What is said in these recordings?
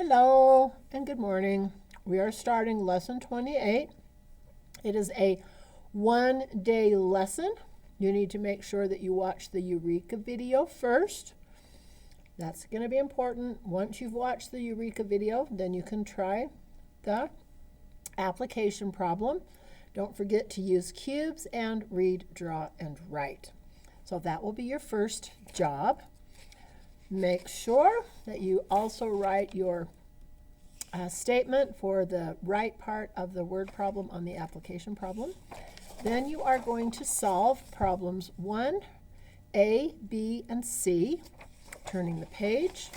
Hello and good morning. We are starting lesson 28. It is a 1-day lesson. You need to make sure that you watch the Eureka video first. That's going to be important. Once you've watched the Eureka video, then you can try the application problem. Don't forget to use cubes and read, draw, and write. So that will be your first job. Make sure that you also write your statement for the right part of the word problem on the application problem. Then you are going to solve problems 1, A, B, and C, turning the page.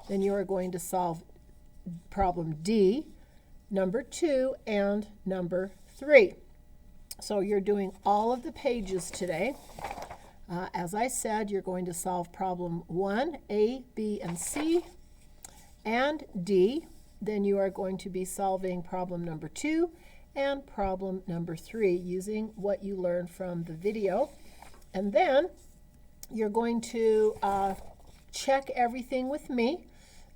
Then you are going to solve problem D, number 2, and number 3. So you're doing all of the pages today. As I said, you're going to solve problem 1, A, B, and C, and D. Then you are going to be solving problem number 2 and problem number 3 using what you learned from the video. And then you're going to check everything with me,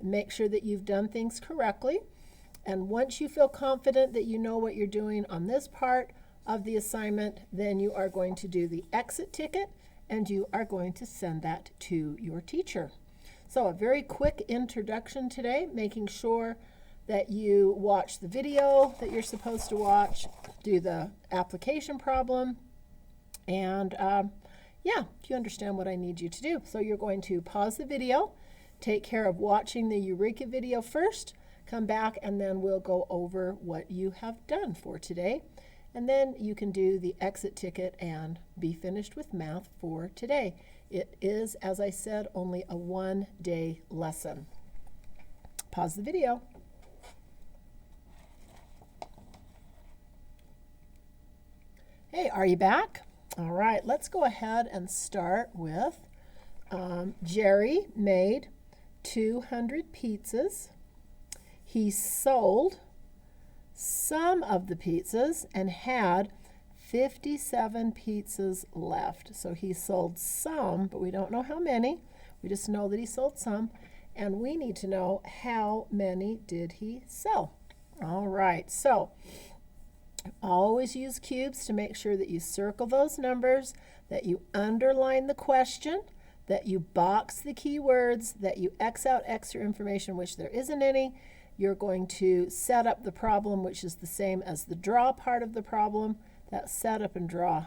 make sure that you've done things correctly. And once you feel confident that you know what you're doing on this part of the assignment, then you are going to do the exit ticket and you are going to send that to your teacher. So a very quick introduction today, making sure that you watch the video that you're supposed to watch, do the application problem, and yeah, you understand what I need you to do. So you're going to pause the video, take care of watching the Eureka video first, come back, and then we'll go over what you have done for today. And then you can do the exit ticket and be finished with math for today. It is, as I said, only a 1-day lesson. Pause the video. Hey, are you back? All right, let's go ahead and start with Jerry made 200 pizzas. He sold some of the pizzas and had 57 pizzas left. So he sold some, but we don't know how many. We just know that he sold some, and we need to know how many did he sell. All right, so always use cubes to make sure that you circle those numbers, that you underline the question, that you box the keywords, that you X out extra information, which there isn't any. You're going to set up the problem, which is the same as the draw part of the problem. That setup and draw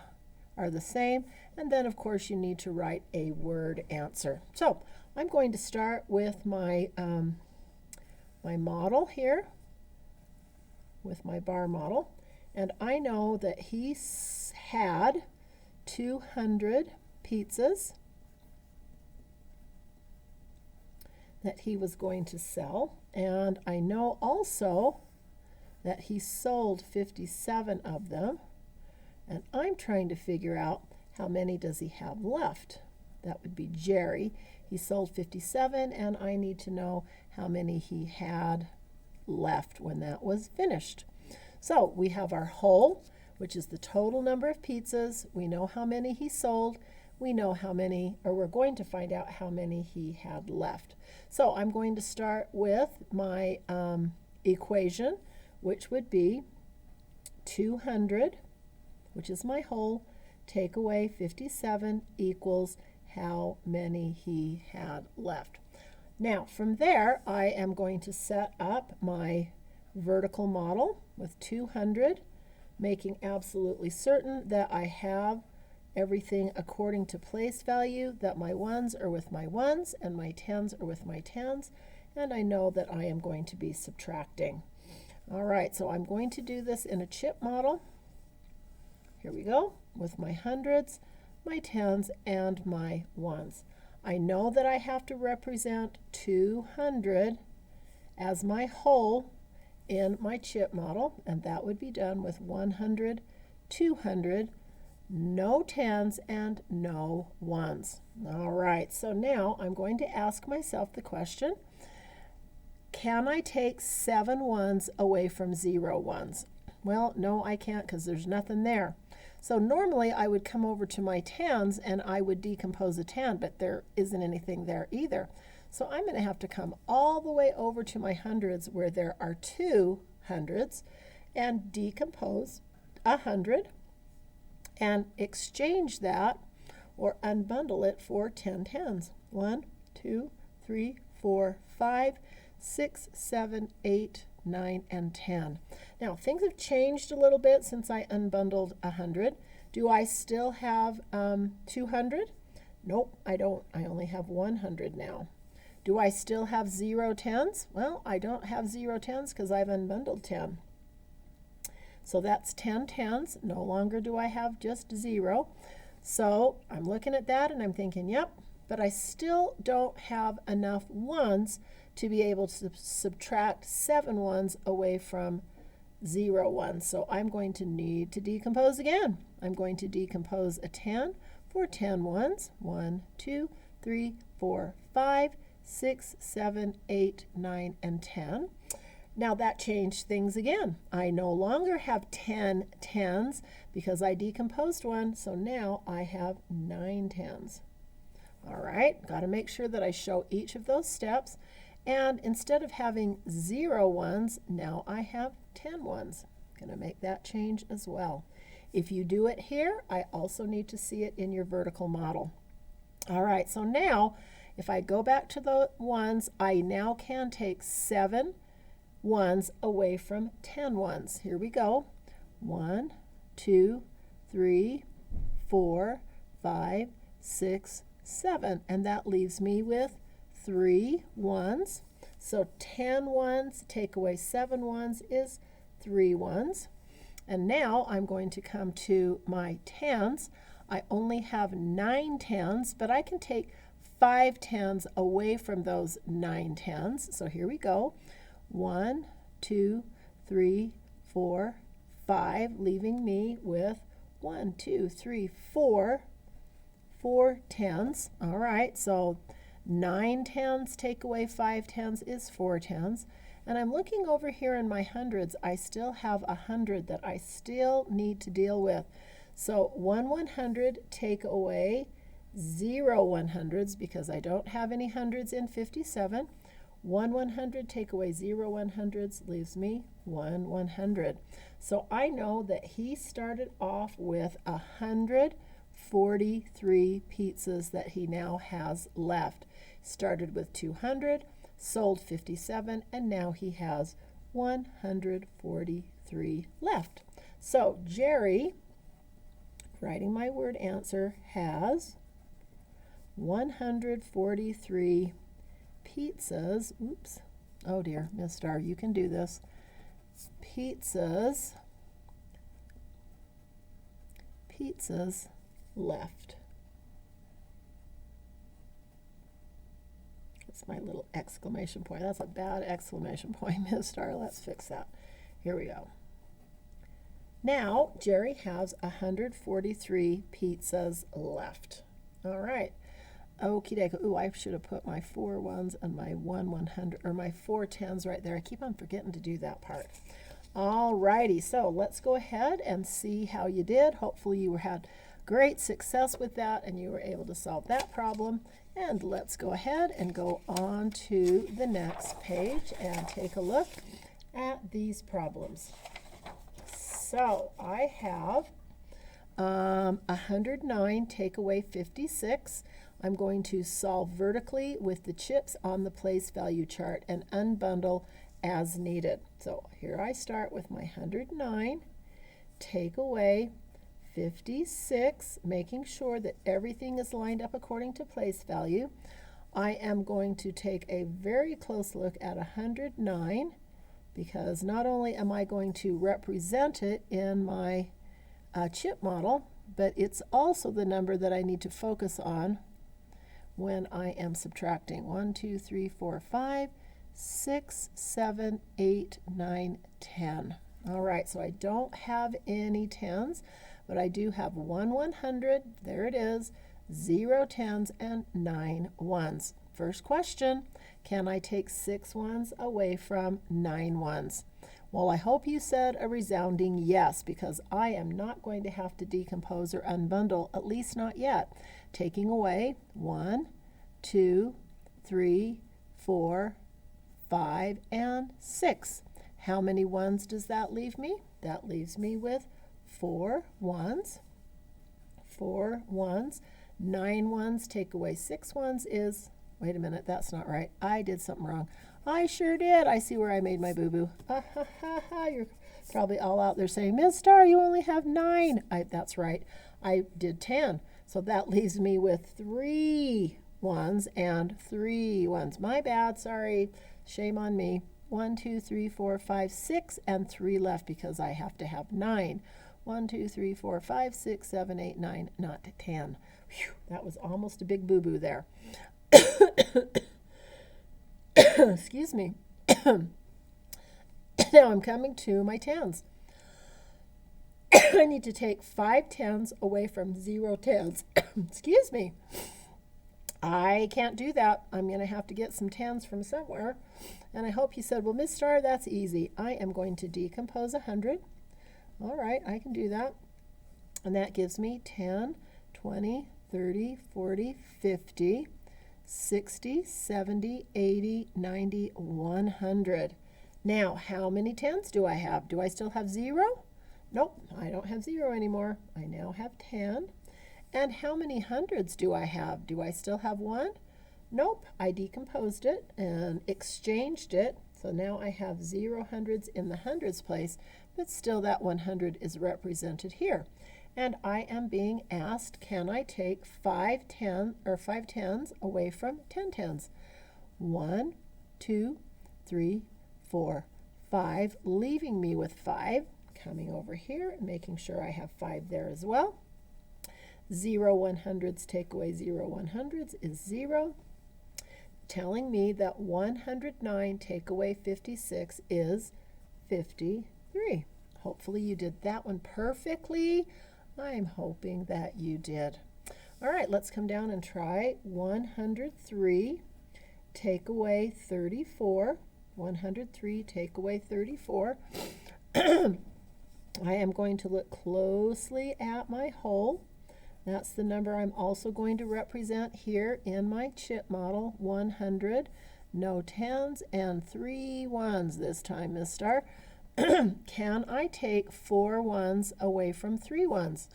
are the same. And then, of course, you need to write a word answer. So I'm going to start with my, my model here, with my bar model. And I know that he had 200 pizzas that he was going to sell. And I know also that he sold 57 of them. And I'm trying to figure out how many does he have left. That would be Jerry. He sold 57, and I need to know how many he had left when that was finished. So we have our whole, which is the total number of pizzas. We know how many he sold. We know how many, or we're going to find out how many he had left. So I'm going to start with my equation, which would be 200, which is my whole, take away 57 equals how many he had left. Now, from there, I am going to set up my vertical model with 200, making absolutely certain that I have everything according to place value, that my ones are with my ones and my tens are with my tens, and I know that I am going to be subtracting. All right, so I'm going to do this in a chip model. Here we go, with my hundreds, my tens, and my ones. I know that I have to represent 200 as my whole in my chip model, and that would be done with 100, 200, no tens, and no ones. All right, so now I'm going to ask myself the question, can I take 7 ones away from 0 ones? Well, no, I can't, because there's nothing there. So normally I would come over to my tens and I would decompose a 10, but there isn't anything there either. So I'm going to have to come all the way over to my hundreds where there are 2 hundreds and decompose 100 and exchange that or unbundle it for 10 tens. 1, 2, 3, 4, 5, 6, 7, 8, 9, and 10. Now, things have changed a little bit since I unbundled 100. Do I still have 200? Nope, I don't. I only have 100 now. Do I still have 0 tens? Well, I don't have 0 tens because I've unbundled 10. So that's 10 tens. No longer do I have just 0. So I'm looking at that and I'm thinking, yep, but I still don't have enough ones to be able to subtract 7 ones away from 0 ones. So I'm going to need to decompose again. I'm going to decompose a 10 for 10 ones. 1, 2, 3, 4, 5, 6, 7, 8, 9, and 10. Now that changed things again. I no longer have 10 tens because I decomposed one, so now I have 9 tens. All right, got to make sure that I show each of those steps. And instead of having 0 ones, now I have 10 ones. Going to make that change as well. If you do it here, I also need to see it in your vertical model. All right, so now if I go back to the ones, I now can take 7 ones away from 10 ones. Here we go. 1, 2, 3, 4, 5, 6, 7. And that leaves me with 3 ones. So 10 ones take away 7 ones is 3 ones. And now I'm going to come to my tens. I only have 9 tens, but I can take 5 tens away from those 9 tens. So here we go. 1, 2, 3, 4, 5, leaving me with 1, 2, 3, 4 tens. All right, so 9 tens take away 5 tens is 4 tens. And I'm looking over here in my hundreds. I still have 100 that I still need to deal with. So 1 100 take away 0 100s because I don't have any hundreds in 57. 1 100 take away 0 100s leaves me 1 100. So I know that he started off with 143 pizzas that he now has left. Started with 200, sold 57, and now he has 143 left. So Jerry, writing my word answer, has 143 pizzas. Oops. Oh dear, Miss Star, you can do this. Pizzas left. That's my little exclamation point. That's a bad exclamation point, Miss Star. Let's fix that. Here we go. Now, Jerry has 143 pizzas left. All right. Okie dokie. Ooh, I should have put my 4 ones and my 1 100, or my 4 tens right there. I keep on forgetting to do that part. All righty, so let's go ahead and see how you did. Hopefully you had great success with that and you were able to solve that problem. And let's go ahead and go on to the next page and take a look at these problems. So I have 109 take away 56. I'm going to solve vertically with the chips on the place value chart and unbundle as needed. So here I start with my 109, take away 56, making sure that everything is lined up according to place value. I am going to take a very close look at 109 because not only am I going to represent it in my chip model, but it's also the number that I need to focus on when I am subtracting. 1, 2, 3, 4, 5, 6, 7, 8, 9, 10. All right, so I don't have any tens, but I do have 1 100, there it is, 0 tens, and 9 ones. First question, can I take 6 ones away from 9 ones? Well, I hope you said a resounding yes, because I am not going to have to decompose or unbundle, at least not yet. Taking away 1, 2, 3, 4, 5, and 6. How many ones does that leave me? That leaves me with 4 ones. 4 ones. 9 ones, take away 6 ones is, wait a minute, that's not right. I did something wrong. I sure did. I see where I made my boo-boo. You're probably all out there saying, Ms. Starr, you only have 9. That's right. I did 10. So that leaves me with 3 ones and 3 ones. My bad, sorry. Shame on me. 1, 2, 3, 4, 5, 6, and 3 left because I have to have 9. 1, 2, 3, 4, 5, 6, 7, 8, 9, not 10. Whew, that was almost a big boo-boo there. Excuse me. Now I'm coming to my tens. I need to take 5 tens away from 0 tens. Excuse me. I can't do that. I'm going to have to get some tens from somewhere. And I hope you said, well, Miss Starr, that's easy. I am going to decompose 100. All right, I can do that. And that gives me 10, 20, 30, 40, 50, 60, 70, 80, 90, 100. Now, how many tens do I have? Do I still have 0? Nope, I don't have 0 anymore. I now have 10. And how many hundreds do I have? Do I still have 1? Nope, I decomposed it and exchanged it. So now I have 0 hundreds in the hundreds place, but still that 100 is represented here. And I am being asked, can I take 5 tens away from 10 tens? 1, 2, 3, 4, 5, leaving me with 5. Coming over here and making sure I have 5 there as well. 0 100s take away 0 100s is 0. Telling me that 109 take away 56 is 53. Hopefully you did that one perfectly. I'm hoping that you did. All right, let's come down and try 103 take away 34. 103 take away 34. I am going to look closely at my whole. That's the number I'm also going to represent here in my chip model, 100. No tens and 3 ones this time, Miss Starr. Can I take 4 ones away from 3 ones?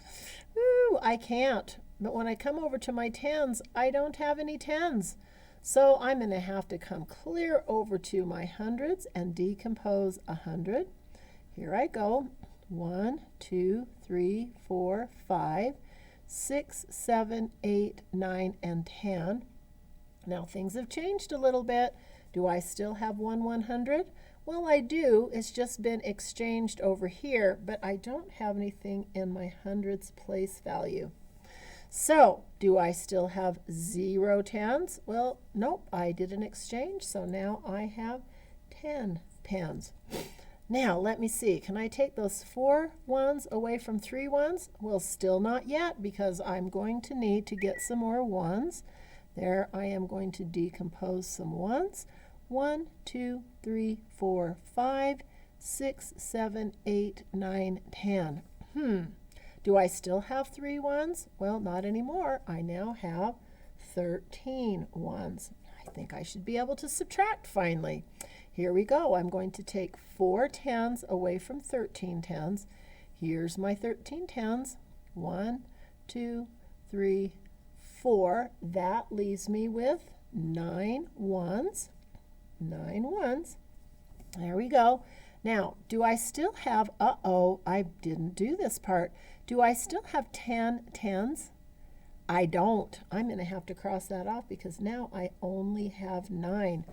Ooh, I can't. But when I come over to my tens, I don't have any tens. So I'm going to have to come clear over to my hundreds and decompose 100. Here I go. 1, 2, 3, 4, 5, 6, 7, 8, 9, and 10. Now things have changed a little bit. Do I still have 1 100? Well, I do. It's just been exchanged over here, but I don't have anything in my hundreds place value. So, do I still have 0 tens? Well, nope, I did an exchange, so now I have 10 tens. Now, let me see. Can I take those 4 ones away from 3 ones? Well, still not yet, because I'm going to need to get some more ones. There, I am going to decompose some ones. 1, 2, 3, 4, 5, 6, 7, 8, 9, 10. Do I still have 3 ones? Well, not anymore. I now have 13 ones. I think I should be able to subtract finally. Here we go. I'm going to take 4 tens away from 13 tens. Here's my 13 tens. 1, 2, 3, 4. That leaves me with 9 ones. 9 ones. There we go. Now, do I still have, I didn't do this part. Do I still have 10 tens? I don't. I'm going to have to cross that off because now I only have 9.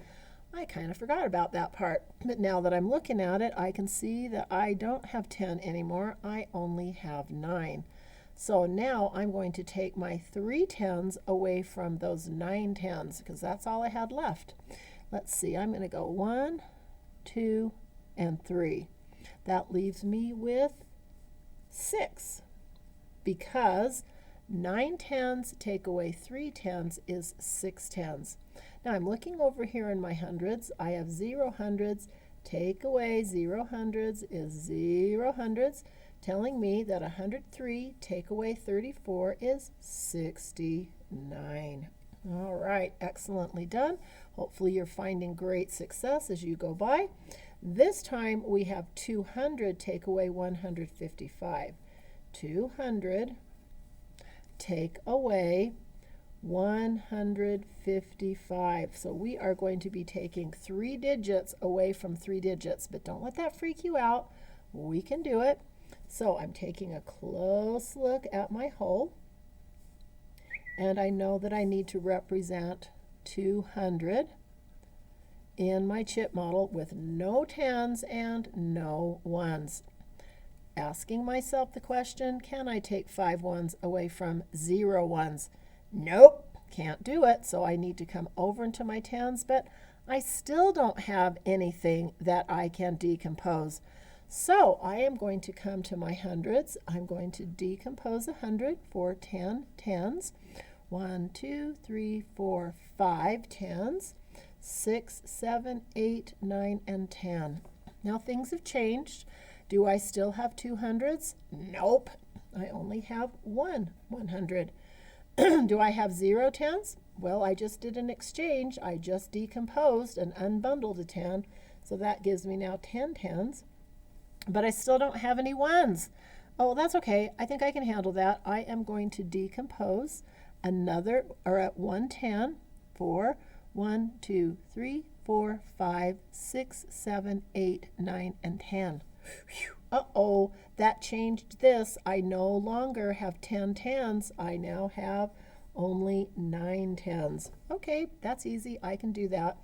I kind of forgot about that part. But now that I'm looking at it, I can see that I don't have 10 anymore. I only have 9. So now I'm going to take my 3 tens away from those 9 tens because that's all I had left. Let's see. I'm going to go 1, 2, and 3. That leaves me with 6 because 9 tens take away 3 tens is 6 tens. Now I'm looking over here in my hundreds. I have 0 hundreds. Take away 0 hundreds is 0 hundreds, telling me that 103 take away 34 is 69. All right, excellently done. Hopefully you're finding great success as you go by. This time we have 200 take away 155. 200 take away 155. So we are going to be taking 3 digits away from 3 digits, but don't let that freak you out. We can do it. So I'm taking a close look at my whole, and I know that I need to represent 200 in my chip model with no 10s and no 1s. Asking myself the question, can I take 5 ones away from 0 ones? Nope, can't do it. So I need to come over into my 10s, but I still don't have anything that I can decompose. So I am going to come to my hundreds. I'm going to decompose 100 for 10 tens. 1, 2, 3, 4, 5 tens. 6, 7, 8, 9, and 10. Now things have changed. Do I still have 200s? Nope. I only have 1 100. Do I have 0 tens? Well, I just did an exchange. I just decomposed and unbundled a 10. So that gives me now 10 tens. But I still don't have any 1s. Oh, that's okay. I think I can handle that. I am going to decompose another, or at 110 for 1, 2, 3, 4, 5, 6, 7, 8, 9, and 10. Uh-oh, that changed this. I no longer have 10 tens. I now have only 9 tens. Okay, that's easy. I can do that.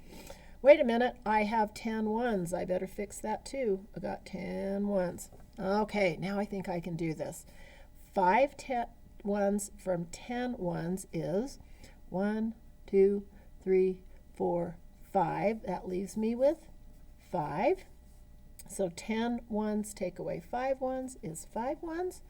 Wait a minute. I have 10 ones. I better fix that too. I got 10 ones. Okay, now I think I can do this. 5 ones from 10 ones is 1, 2, 3, 4, 5. That leaves me with 5. So 10 ones take away 5 ones is 5 ones.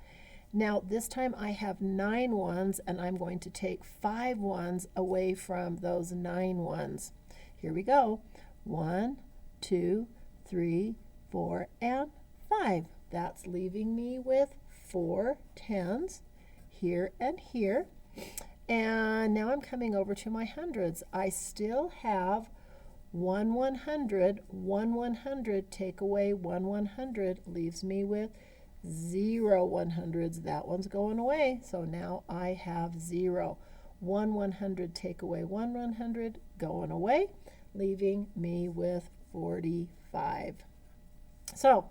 Now this time I have 9 ones, and I'm going to take 5 ones away from those 9 ones. Here we go. 1, 2, 3, 4, and 5. That's leaving me with 4 tens here and here. And now I'm coming over to my hundreds. I still have 1 100. 1 100 take away 1 100 leaves me with 0 100s. That one's going away. So now I have 0. 1 100 take away 1 100 going away, leaving me with 45. So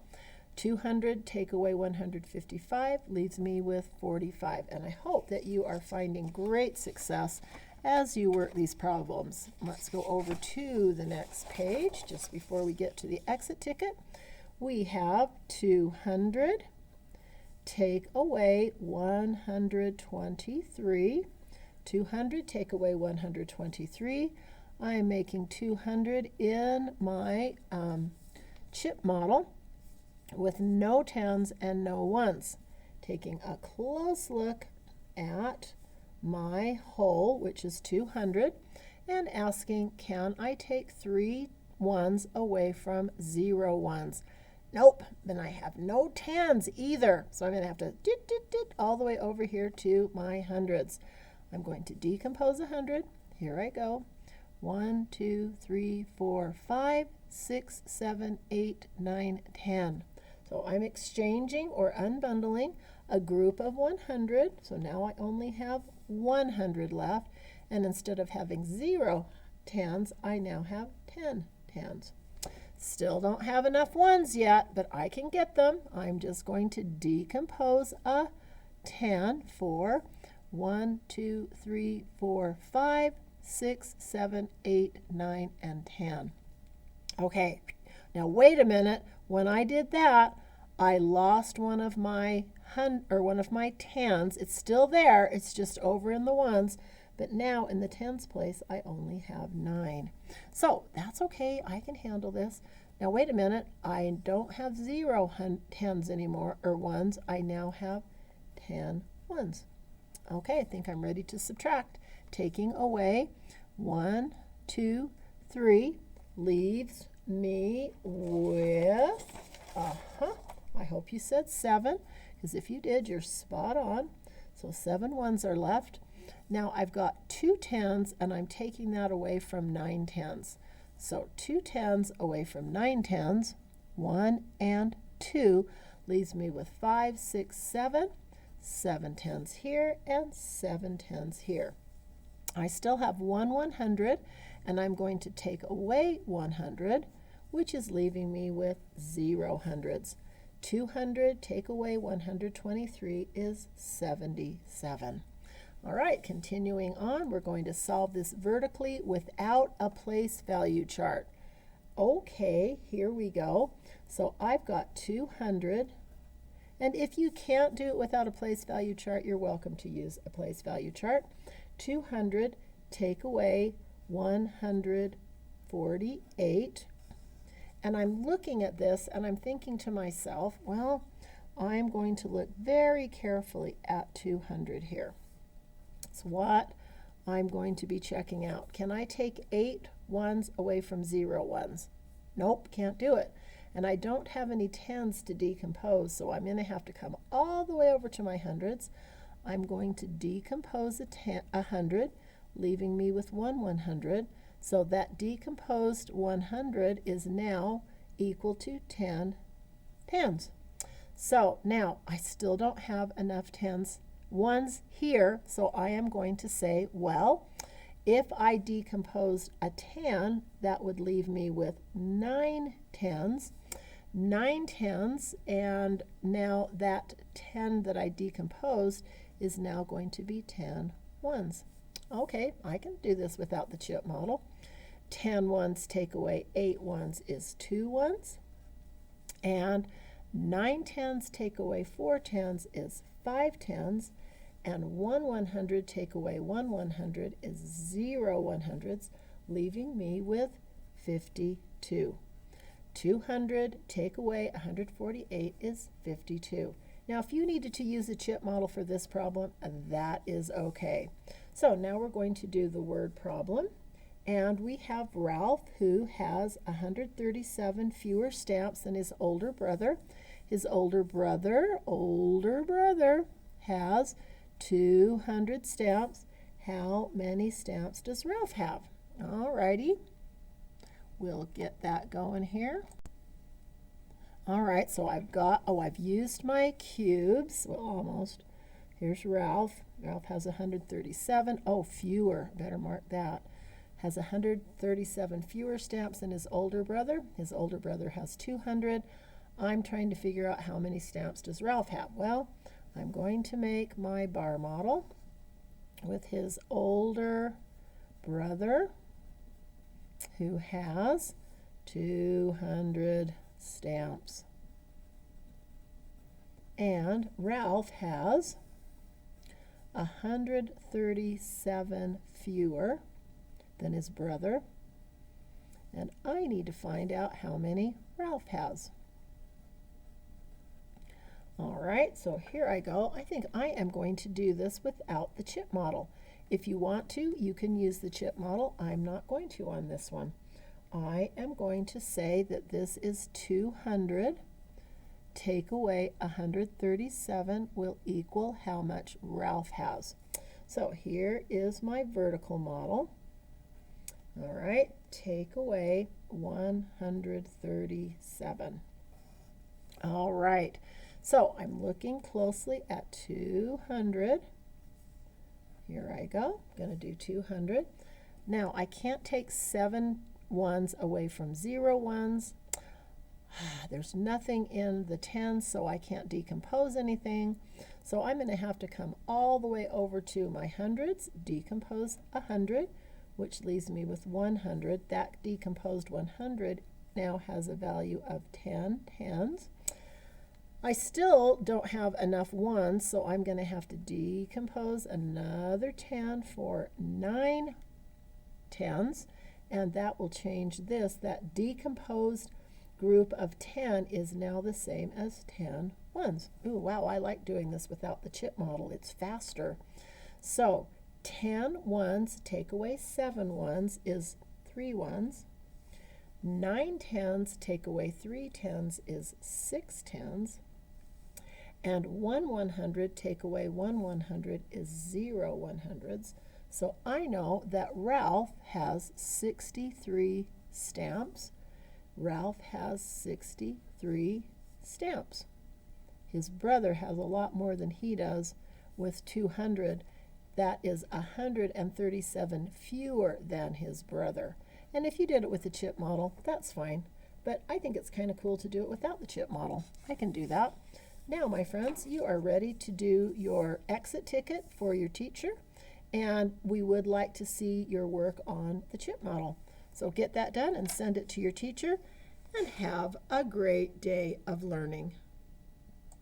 200 take away 155 leaves me with 45. And I hope that you are finding great success as you work these problems. Let's go over to the next page just before we get to the exit ticket. We have 200 take away 123. 200 take away 123. I'm making 200 in my chip model with no 10s and no 1s. Taking a close look at my whole, which is 200, and asking, can I take 3 1s away from 0 1s? Nope, then I have no 10s either. So I'm going to have to all the way over here to my hundreds. I'm going to decompose 100. Here I go. 1, 2, 3, 4, 5, 6, 7, 8, 9, 10. So I'm exchanging or unbundling a group of 100. So now I only have 100 left. And instead of having 0 tens, I now have 10 tens. Still don't have enough 1s yet, but I can get them. I'm just going to decompose a 10 for 1, 2, 3, 4, 5, 6, 7, 8, 9, and 10. Okay, now wait a minute. When I did that, I lost one of my 10s. It's still there. It's just over in the 1s. But now in the 10s place, I only have 9. So that's okay. I can handle this. Now wait a minute. I don't have 0 10s anymore, or 1s. I now have 10 1s. Okay, I think I'm ready to subtract. Taking away 1, 2, 3 leaves me with, I hope you said 7, because if you did, you're spot on. So 7 1s are left. Now I've got 2 tens and I'm taking that away from 9 tens. So 2 tens away from 9 tens, 1 and 2, leaves me with 5, 6, 7, 7 tens here and 7 tens here. I still have 1 100, and I'm going to take away 100, which is leaving me with 0 hundreds. 200 take away 123 is 77. All right, continuing on, we're going to solve this vertically without a place value chart. Okay, here we go. So I've got 200, and if you can't do it without a place value chart, you're welcome to use a place value chart. 200 take away 148. And I'm looking at this and I'm thinking to myself, well, I'm going to look very carefully at 200 here. That's what I'm going to be checking out. Can I take 8 ones away from 0 ones? Nope, can't do it. And I don't have any tens to decompose, so I'm going to have to come all the way over to my hundreds. I'm going to decompose a 100, leaving me with 1 100. So that decomposed 100 is now equal to 10 tens. So now I still don't have enough ones here, so I am going to say, well, if I decomposed a 10, that would leave me with 9 tens. 9 tens, and now that 10 that I decomposed is now going to be 10 ones. Okay, I can do this without the chip model. 10 ones take away 8 ones is 2 ones. And 9 tens take away 4 tens is 5 tens. And 1 100 take away 1 100 is 0 100s, leaving me with 52. 200 take away 148 is 52. Now, if you needed to use a chip model for this problem, that is okay. So now we're going to do the word problem. And we have Ralph, who has 137 fewer stamps than his older brother. His older brother has 200 stamps. How many stamps does Ralph have? All righty. We'll get that going here. All right, so I've used my cubes. Well, almost. Here's Ralph. Ralph has 137. Oh, fewer. Better mark that. Has 137 fewer stamps than his older brother. His older brother has 200. I'm trying to figure out how many stamps does Ralph have. Well, I'm going to make my bar model with his older brother, who has 200 stamps. And Ralph has 137 fewer than his brother. And I need to find out how many Ralph has. All right, so here I go. I think I am going to do this without the chip model. If you want to, you can use the chip model. I'm not going to on this one. I am going to say that this is 200. Take away 137 will equal how much Ralph has. So here is my vertical model. All right, take away 137. All right, so I'm looking closely at 200. Here I go. I'm going to do 200. Now, I can't take 7 ones away from 0 ones. There's nothing in the tens, so I can't decompose anything. So I'm going to have to come all the way over to my hundreds, decompose 100, which leaves me with 100. That decomposed 100 now has a value of 10 tens. I still don't have enough ones, so I'm going to have to decompose another 10 for 9 tens, and that will change this. That decomposed group of 10 is now the same as 10 ones. Ooh, wow, I like doing this without the chip model. It's faster. So 10 ones take away 7 ones is 3 ones. 9 tens take away 3 tens is 6 tens. And 1 100 take away 1 100 is 0 100s. So I know that Ralph has 63 stamps. Ralph has 63 stamps. His brother has a lot more than he does with 200. That is 137 fewer than his brother. And if you did it with the chip model, that's fine. But I think it's kind of cool to do it without the chip model. I can do that. Now, my friends, you are ready to do your exit ticket for your teacher. And we would like to see your work on the chip model. So get that done and send it to your teacher. And have a great day of learning.